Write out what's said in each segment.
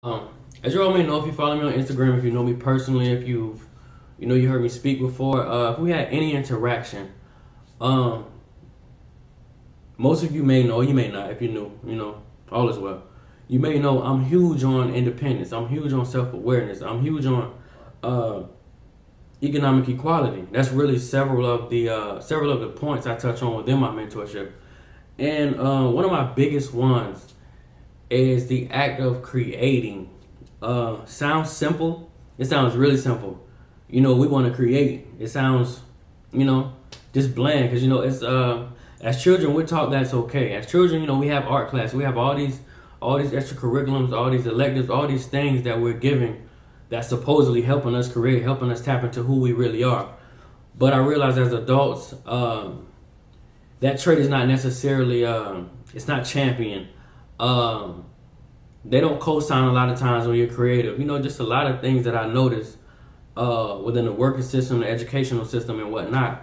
Um, as you all may know, if you follow me on Instagram, if you know me personally, if you heard me speak before, if we had any interaction, um, most of you may know, you may not. If you knew, all is well. You may know I'm huge on independence. I'm huge on self-awareness. I'm huge on uh, economic equality. That's really several of the points I touch on within my mentorship. And one of my biggest ones is the act of creating. Sounds simple. It sounds really simple. We want to create. It sounds, you know, just bland because it's as children we're taught that's okay. As children, we have art class. We have all these extracurriculums, all these electives, all these things that we're giving that's supposedly helping us create, helping us tap into who we really are. But I realize as adults, that trait is not necessarily it's not championed. Um, they don't co-sign a lot of times when you're creative. Just a lot of things that I notice within the working system, the educational system, and whatnot.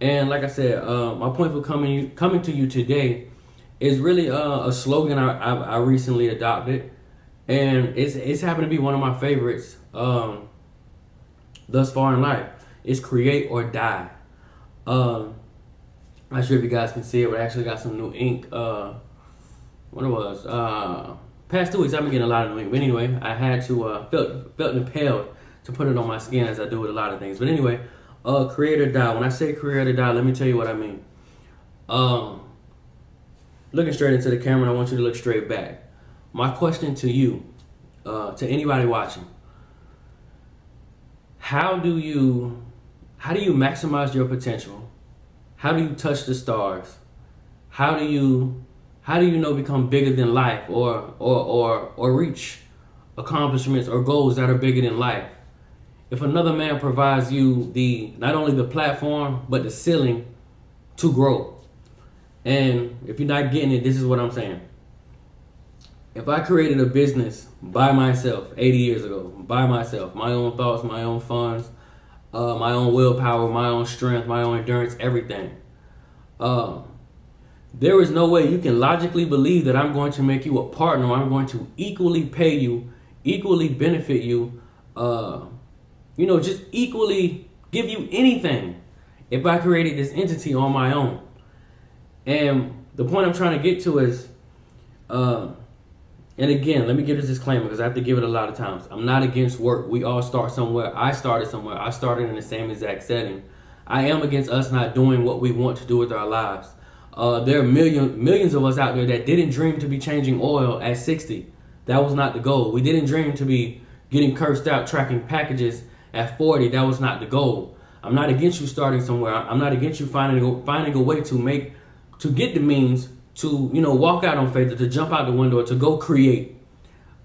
And like I said, my point for coming to you today is really a slogan I recently adopted, and it's happened to be one of my favorites thus far in life. It's create or die. Um, Not sure if you guys can see it, but I actually got some new ink. What it was? Past 2 weeks I've been getting a lot of new ink. But anyway, I had to felt impelled to put it on my skin as I do with a lot of things. But anyway, create or die. When I say create or die, let me tell you what I mean. Um, Looking straight into the camera, I want you to look straight back. My question to you, to anybody watching, how do you maximize your potential? How do you touch the stars? How do you become bigger than life or reach accomplishments or goals that are bigger than life? If another man provides you the not only the platform but the ceiling to grow. And if you're not getting it, this is what I'm saying. If I created a business by myself 80 years ago, by myself, my own thoughts, my own funds, my own willpower, my own strength, my own endurance, everything. Uh, there is no way you can logically believe that I'm going to make you a partner. Or I'm going to equally pay you, equally benefit you, just equally give you anything if I created this entity on my own. And the point I'm trying to get to is, and again, let me give this disclaimer because I have to give it a lot of times. I'm not against work. We all start somewhere. I started somewhere. I started in the same exact setting. I am against us not doing what we want to do with our lives. There are millions of us out there that didn't dream to be changing oil at 60. That was not the goal. We didn't dream to be getting cursed out tracking packages at 40. That was not the goal. I'm not against you starting somewhere. I'm not against you finding a way to get the means to walk out on faith, or to jump out the window, or to go create.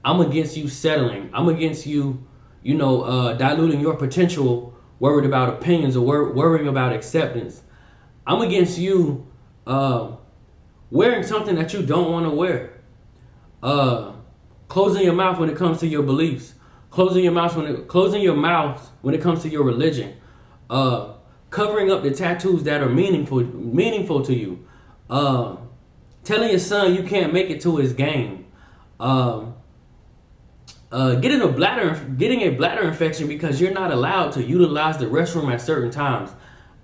I'm against you settling. I'm against you, diluting your potential, worried about opinions or worrying about acceptance. I'm against you wearing something that you don't want to wear. Closing your mouth when it comes to your beliefs. Closing your mouth when it comes to your religion. Covering up the tattoos that are meaningful to you. Telling your son you can't make it to his game. Getting a bladder infection because you're not allowed to utilize the restroom at certain times.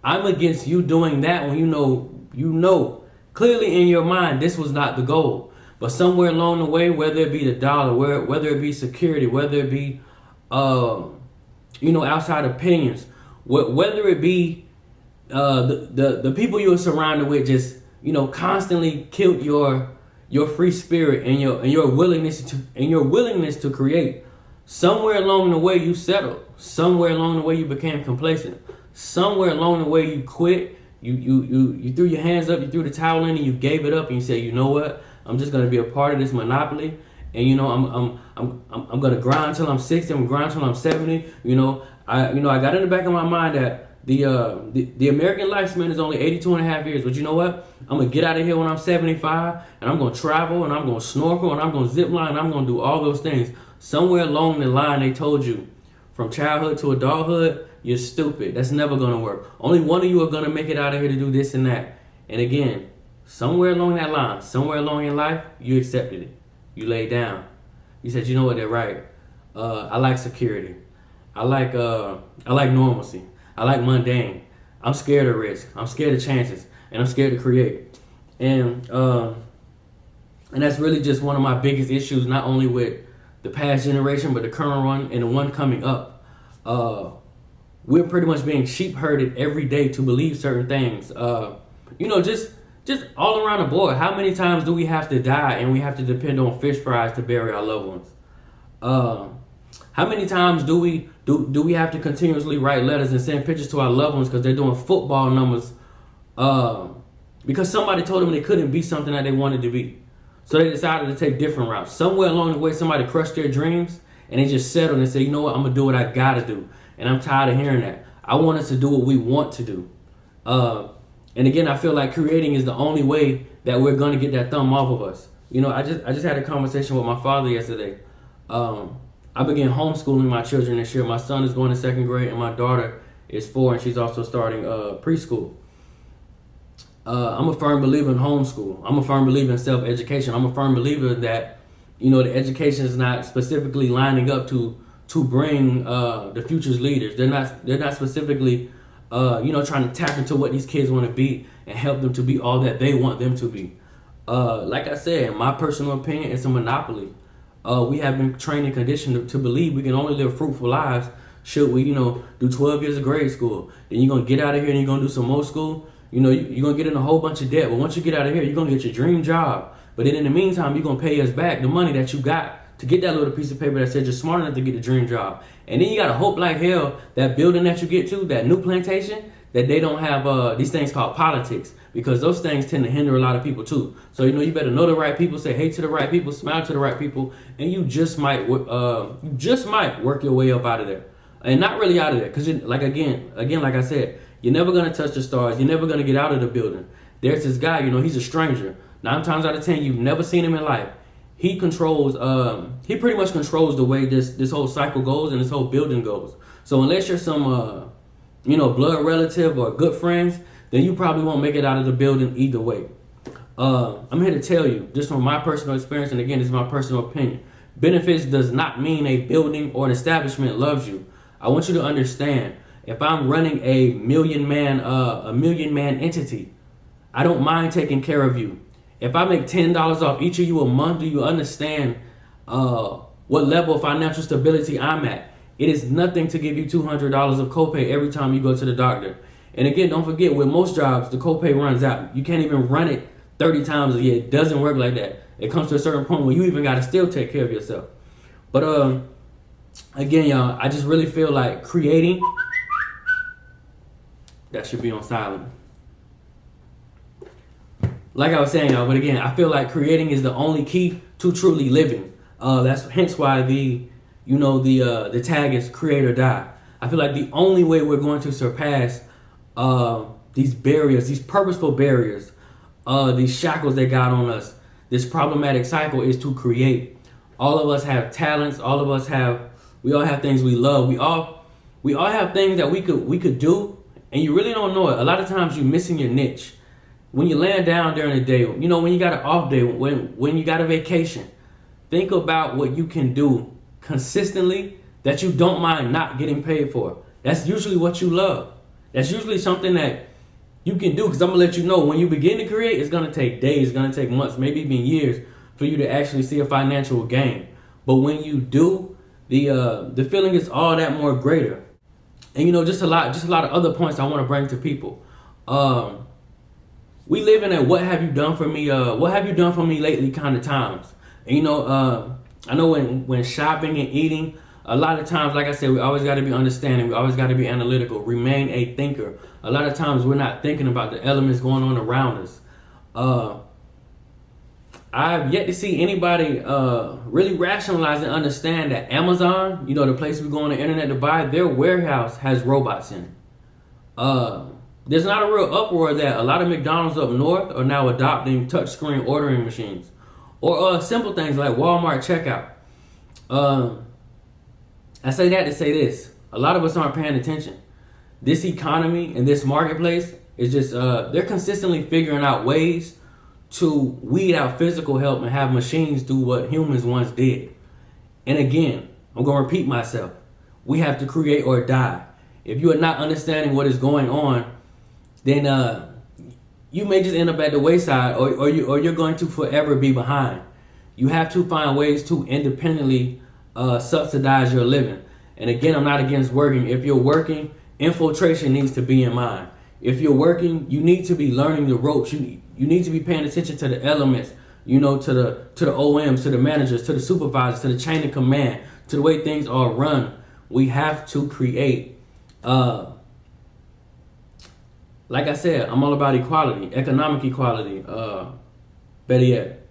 I'm against you doing that when you know clearly in your mind this was not the goal. But somewhere along the way, whether it be the dollar, whether it be security, whether it be outside opinions, whether it be the people you were surrounded with, just constantly killed your free spirit and your willingness to create. Somewhere along the way you settled. Somewhere along the way you became complacent. Somewhere along the way you quit. You threw your hands up, you threw the towel in, and you gave it up, and you said, you know what? I'm just gonna be a part of this monopoly, and I'm gonna grind till I'm 60. I'm gonna grind till I'm 70. I got in the back of my mind that the American lifespan is only 82 and a half years. But you know what? I'm going to get out of here when I'm 75, and I'm going to travel, and I'm going to snorkel, and I'm going to zip line, and I'm going to do all those things. Somewhere along the line, they told you, from childhood to adulthood, you're stupid. That's never going to work. Only one of you are going to make it out of here to do this and that. And again, somewhere along that line, somewhere along in life, you accepted it. You laid down. You said, you know what, they're right. I like security. I like normalcy. I like mundane. I'm scared of risk. I'm scared of chances, and I'm scared to create. And that's really just one of my biggest issues, not only with the past generation, but the current one and the one coming up. We're pretty much being sheep herded every day to believe certain things. Just all around the board. How many times do we have to die and we have to depend on fish fries to bury our loved ones? How many times do we have to continuously write letters and send pictures to our loved ones because they're doing football numbers because somebody told them they couldn't be something that they wanted to be? So they decided to take different routes. Somewhere along the way, somebody crushed their dreams and they just settled and said, you know what, I'm going to do what I got to do. And I'm tired of hearing that. I want us to do what we want to do. And again, I feel like creating is the only way that we're going to get that thumb off of us. I just had a conversation with my father yesterday. I began homeschooling my children this year. My son is going to 2nd grade and my daughter is 4 and she's also starting preschool. I'm a firm believer in homeschool. I'm a firm believer in self-education. I'm a firm believer that, the education is not specifically lining up to bring the future's leaders. They're not specifically, trying to tap into what these kids want to be and help them to be all that they want them to be. Like I said, in my personal opinion, it's a monopoly. We have been trained and conditioned to believe we can only live fruitful lives should we, do 12 years of grade school. Then you're going to get out of here and you're going to do some more school. You're going to get in a whole bunch of debt. But once you get out of here, you're going to get your dream job. But then in the meantime, you're going to pay us back the money that you got to get that little piece of paper that said you're smart enough to get the dream job. And then you got to hope like hell that building that you get to, that new plantation, that they don't have these things called politics. Because those things tend to hinder a lot of people too. So, you better know the right people, say hey to the right people, smile to the right people, and you just might work your way up out of there. And not really out of there. Because like I said, you're never going to touch the stars. You're never going to get out of the building. There's this guy, he's a stranger. 9 times out of 10, you've never seen him in life. He controls, he pretty much controls the way this whole cycle goes and this whole building goes. So unless you're some, blood relative or good friends, then you probably won't make it out of the building either way. I'm here to tell you, just from my personal experience, and again, this is my personal opinion, benefits does not mean a building or an establishment loves you. I want you to understand, if I'm running a million man entity, I don't mind taking care of you. If I make $10 off each of you a month, do you understand what level of financial stability I'm at? It is nothing to give you $200 of copay every time you go to the doctor. And again, don't forget, with most jobs, the copay runs out. You can't even run it 30 times a year. It doesn't work like that. It comes to a certain point where you even got to still take care of yourself. But again, y'all, I just really feel like creating, that should be on silent. Like I was saying, y'all, but again, I feel like creating is the only key to truly living. That's hence why the tag is create or die. I feel like the only way we're going to surpass these barriers, these purposeful barriers, these shackles they got on us, this problematic cycle, is to create. All of us have talents. We all have things we love. We all have things that we could do, and you really don't know it. A lot of times you're missing your niche. When you're laying down during the day, when you got an off day, when you got a vacation, think about what you can do consistently that you don't mind not getting paid for. That's usually what you love. That's usually something that you can do, because I'm going to let you know, when you begin to create, it's going to take days, it's going to take months, maybe even years for you to actually see a financial gain. But when you do, the feeling is all that more greater. And just a lot of other points I want to bring to people. We live in a what have you done for me lately kind of times. And I know when shopping and eating, a lot of times, like I said, we always got to be understanding. We always got to be analytical. Remain a thinker. A lot of times we're not thinking about the elements going on around us. I've yet to see anybody really rationalize and understand that Amazon, the place we go on the internet to buy, their warehouse has robots in it. There's not a real uproar that a lot of McDonald's up north are now adopting touchscreen ordering machines. Or simple things like Walmart checkout. I say that to say this. A lot of us aren't paying attention. This economy and this marketplace is just, they're consistently figuring out ways to weed out physical help and have machines do what humans once did. And again, I'm going to repeat myself. We have to create or die. If you are not understanding what is going on, then you may just end up at the wayside, or you're going to forever be behind. You have to find ways to independently subsidize your living. And again, I'm not against working. If you're working, infiltration needs to be in mind. If you're working, you need to be learning the ropes. You need to be paying attention to the elements, to the OMs, to the managers, to the supervisors, to the chain of command, to the way things are run. We have to create. Like I said, I'm all about equality, economic equality. Better yet,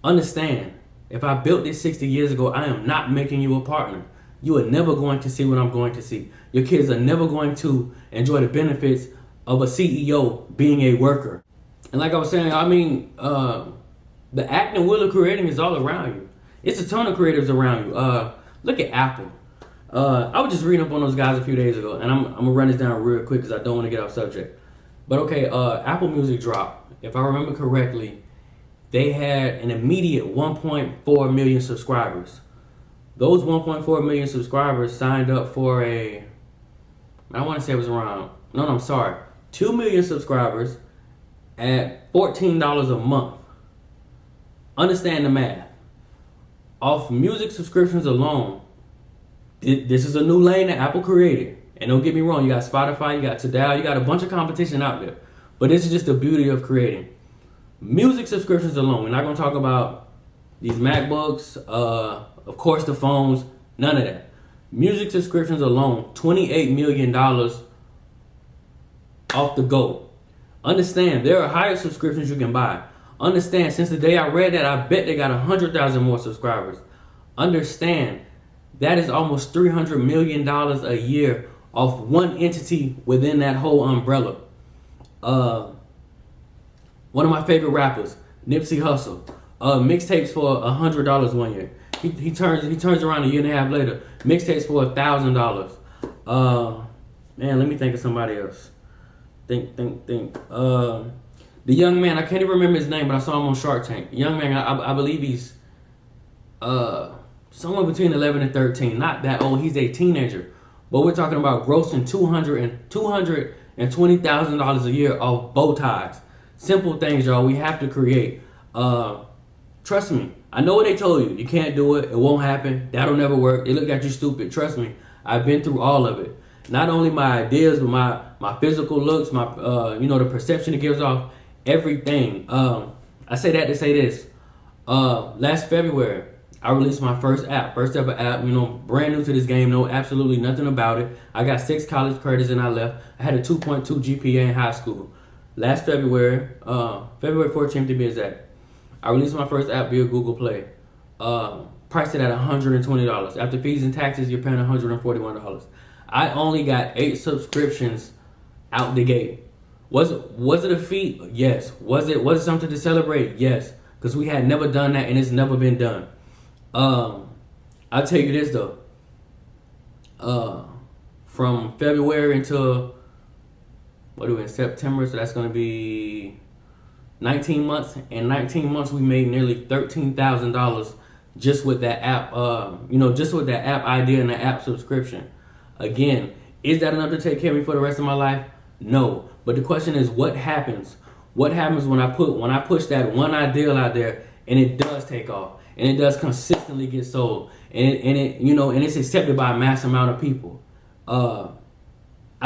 understand, if I built this 60 years ago, I am not making you a partner. You are never going to see what I'm going to see. Your kids are never going to enjoy the benefits of a CEO being a worker. And like I was saying, I mean, the act and will of creating is all around you. It's a ton of creatives around you. Look at Apple. I was just reading up on those guys a few days ago, and I'm gonna run this down real quick because I don't want to get off subject. But okay, Apple Music dropped. If I remember correctly, they had an immediate 1.4 million subscribers. Those 1.4 million subscribers signed up for I want to say it was around, no, I'm sorry, 2 million subscribers at $14 a month. Understand the math. Off music subscriptions alone, this is a new lane that Apple created. And don't get me wrong, you got Spotify, you got Tidal, you got a bunch of competition out there. But this is just the beauty of creating. Music subscriptions alone, we're not going to talk about these MacBooks, of course the phones, none of that. Music subscriptions alone, $28 million off the go. Understand, there are higher subscriptions you can buy. Understand, since the day I read that, I bet they got 100,000 more subscribers. Understand, that is almost $300 million a year off one entity within that whole umbrella. One of my favorite rappers, Nipsey Hussle, mixtapes for $100 one year. He turns around a year and a half later, mixtapes for $1,000. Man, let me think of somebody else. Think. The young man, I can't even remember his name, but I saw him on Shark Tank. Young man, I believe he's somewhere between 11 and 13. Not that old. He's a teenager. But we're talking about grossing $220,000 a year off bow ties. Simple things, y'all. We have to create. Trust me. I know what they told you. You can't do it. It won't happen. That'll never work. They looked at you stupid. Trust me. I've been through all of it. Not only my ideas, but my physical looks, my the perception it gives off, everything. I say that to say this. Last February, I released my first ever app, brand new to this game, know absolutely nothing about it. I got 6 college credits and I left. I had a 2.2 GPA in high school. Last February, February 14th to be exact, I released my first app via Google Play. Priced it at $120. After fees and taxes, you're paying $141. I only got 8 subscriptions out the gate. Was it a feat? Yes. Was it something to celebrate? Yes. Because we had never done that and it's never been done. I'll tell you this though. From February until in September, so that's gonna be 19 months. In 19 months, we made nearly $13,000 just with that app. Just with that app idea and the app subscription. Again, is that enough to take care of me for the rest of my life? No. But the question is, what happens? What happens when I push that one ideal out there and it does take off and it does consistently get sold and it's accepted by a mass amount of people? I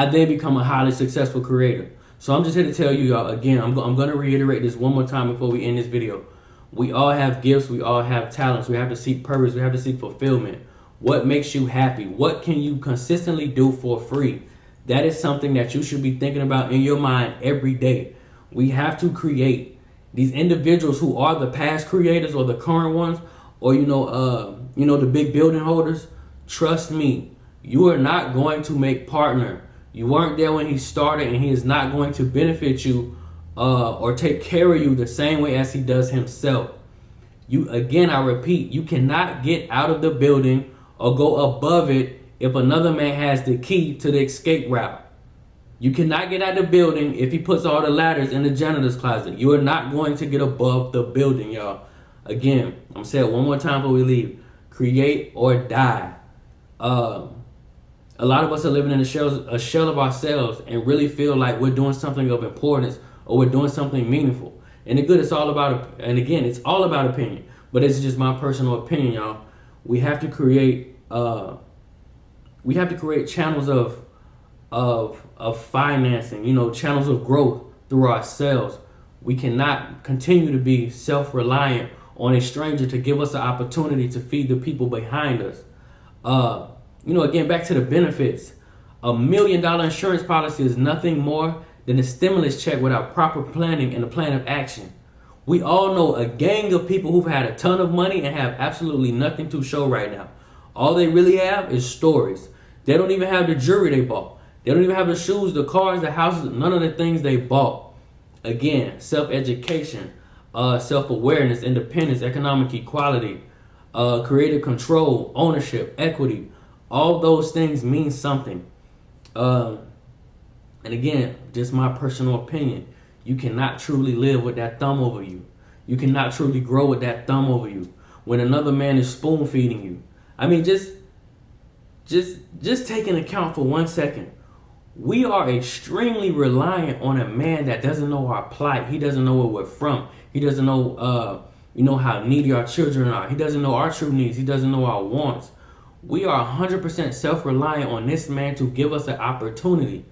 then become a highly successful creator. So I'm just here to tell you, y'all, again, I'm going to reiterate this one more time before we end this video. We all have gifts. We all have talents. We have to seek purpose. We have to seek fulfillment. What makes you happy? What can you consistently do for free? That is something that you should be thinking about in your mind every day. We have to create. These individuals who are the past creators or the current ones, or the big building holders, trust me, you are not going to make partner. You weren't there when he started, and he is not going to benefit you or take care of you the same way as he does himself. I repeat, you cannot get out of the building or go above it if another man has the key to the escape route. You cannot get out of the building if he puts all the ladders in the janitor's closet. You are not going to get above the building, y'all. Again, I'm gonna say it one more time before we leave. Create or die. A lot of us are living in a shell of ourselves and really feel like we're doing something of importance or we're doing something meaningful. And the good, it's all about, and again, it's all about opinion. But it's just my personal opinion, y'all. We have to create channels of financing, channels of growth through ourselves. We cannot continue to be self-reliant on a stranger to give us the opportunity to feed the people behind us. Again, back to the benefits. $1 million insurance policy is nothing more than a stimulus check without proper planning and a plan of action. We all know a gang of people who've had a ton of money and have absolutely nothing to show right now. All they really have is stories. They don't even have the jewelry they bought. They don't even have the shoes, the cars, the houses, none of the things they bought. Again, self-education, self-awareness, independence, economic equality, creative control, ownership, equity. All those things mean something. And again, just my personal opinion. You cannot truly live with that thumb over you. You cannot truly grow with that thumb over you when another man is spoon feeding you. I mean, just take into account for 1 second. We are extremely reliant on a man that doesn't know our plight. He doesn't know where we're from. He doesn't know, how needy our children are. He doesn't know our true needs. He doesn't know our wants. We are 100% self-reliant on this man to give us an opportunity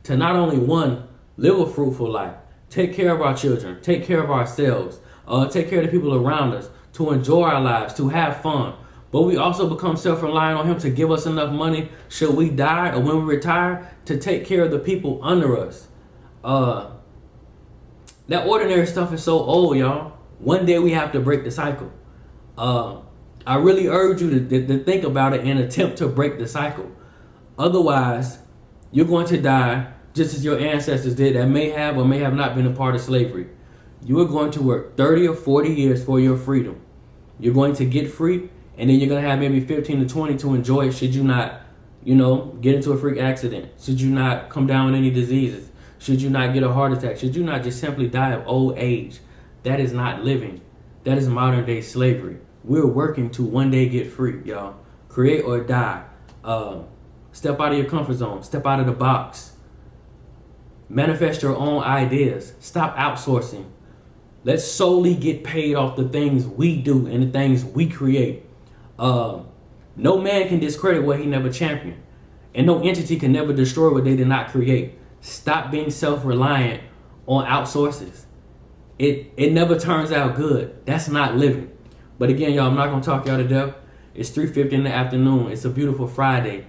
to not only, one, live a fruitful life, take care of our children, take care of ourselves, take care of the people around us, to enjoy our lives, to have fun. But we also become self-reliant on him to give us enough money should we die or when we retire to take care of the people under us. That ordinary stuff is so old, y'all. One day we have to break the cycle. I really urge you to think about it and attempt to break the cycle. Otherwise, you're going to die just as your ancestors did that may have or may have not been a part of slavery. You are going to work 30 or 40 years for your freedom. You're going to get free, and then you're going to have maybe 15 to 20 to enjoy it should you not, get into a freak accident. Should you not come down with any diseases. Should you not get a heart attack. Should you not just simply die of old age. That is not living. That is modern day slavery. We're working to one day get free, y'all. Create or die. Step out of your comfort zone. Step out of the box. Manifest your own ideas. Stop outsourcing. Let's solely get paid off the things we do and the things we create. No man can discredit what he never championed. And no entity can never destroy what they did not create. Stop being self-reliant on outsources. It never turns out good. That's not living. But again, y'all, I'm not going to talk y'all to death. It's 3:50 in the afternoon. It's a beautiful Friday.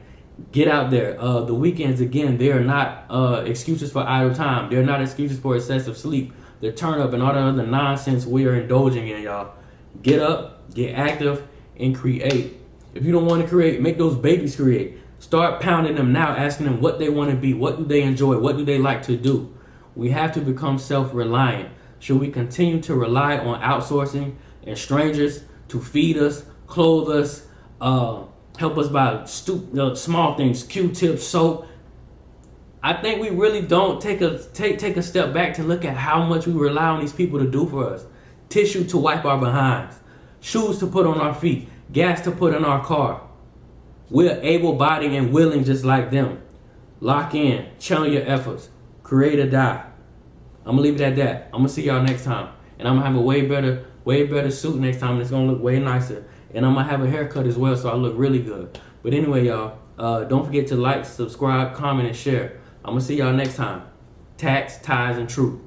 Get out there. The weekends, again, they are not excuses for idle time. They're not excuses for excessive sleep. The turn up and all the other nonsense we are indulging in, y'all. Get up, get active, and create. If you don't want to create, make those babies create. Start pounding them now, asking them what they want to be, what do they enjoy, what do they like to do. We have to become self-reliant. Should we continue to rely on outsourcing and strangers to feed us, clothe us, help us buy small things, Q-tips, soap? I think we really don't take a step back to look at how much we rely on these people to do for us. Tissue to wipe our behinds, shoes to put on our feet, gas to put in our car. We're able-bodied and willing just like them. Lock in, channel your efforts, create or die. I'm gonna leave it at that. I'm gonna see y'all next time, and I'm gonna have a way better suit next time. And it's gonna look way nicer, and I'm gonna have a haircut as well, so I look really good. But anyway, y'all, don't forget to like, subscribe, comment, and share. I'm gonna see y'all next time. Tax, ties, and truth.